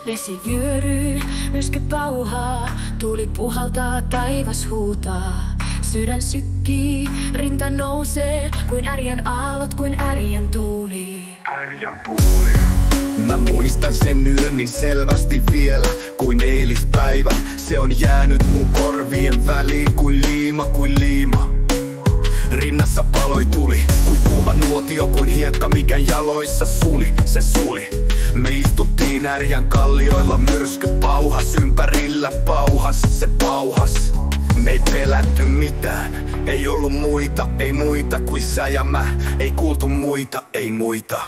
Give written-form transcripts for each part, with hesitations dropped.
Vesi vyöryy, myrsky pauhaa, tuuli puhaltaa, taivas huutaa. Sydän sykkii, rinta nousee, kuin ärjän aallot, kuin ärjän tuuli. Ärjän tuuli. Mä muistan sen yön niin selvästi vielä, kuin eilispäivä. Se on jäänyt mun korvien väliin, kuin liima. Rinnassa paloi tuli, kuin kuuma nuotio, kuin hiekka, mikä jaloissa suli. Se suli. Me istuttiin Ärjän kallioilla, myrsky pauhas, ympärillä pauhas, se pauhas. Me ei pelätty mitään, ei ollut muita, ei muita kuin sä ja mä. Ei kuultu muita, ei muita.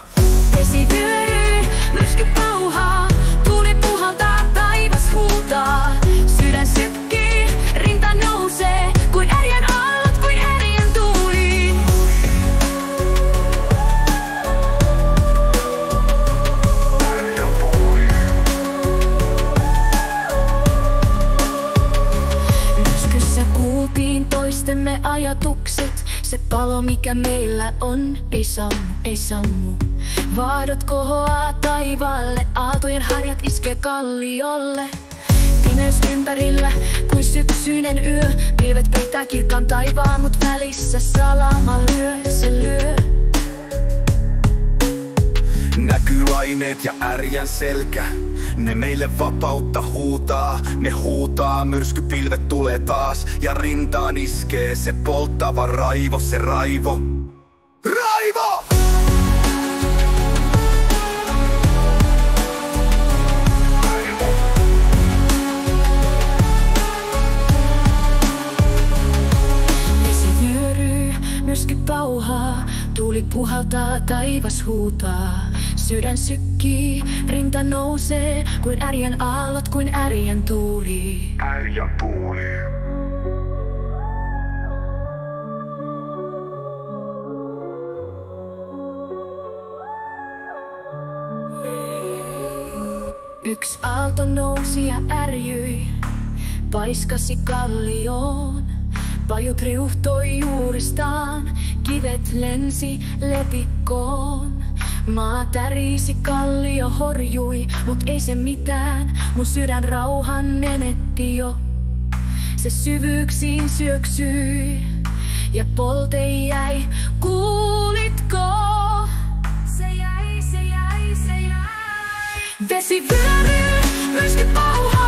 Vesi vyöryy, myrsky pauhaa, tuuli puhaltaa, taivas huutaa. Sydän sykkii, rinta nousee, kuin ärjän aallot, kuin ärjän tuuli. Myrskyssä kuultiin toistemme ajatukset. Se palo, mikä meillä on, ei sammu, ei sammu. Vaadot kohoaa taivaalle, aaltojen harjat iskee kalliolle. Pimeys ympärillä, kuin syksyinen yö. Pilvet peittää kirkkaan taivaan, mut välissä salama lyö, se lyö. Näkyy laineet ja Ärjän selkä. Ne meille vapautta huutaa. Ne huutaa, myrskypilvet tulee taas. Ja rintaan iskee se polttava raivo, se raivo. Raivo! Vesi vyöryy, myrsky pauhaa, tuuli puhaltaa, taivas huutaa. Sydän sykkii, rinta nousee, kuin ärjän aallot, kuin ärjän tuuli. Ärjän tuuli. Yksi aalto nousi ja ärjyi, paiskasi kallioon. Pajut riuhtoi juuristaan, kivet lensi lepikkoon. Maa tärisi, kallio horjui, mut ei se mitään, mun sydän rauhan menetti jo. Se syvyyksiin syöksyi ja polte jäi, kuulitko? Se jäi. Vesi vyöryy, myrsky pauhaa.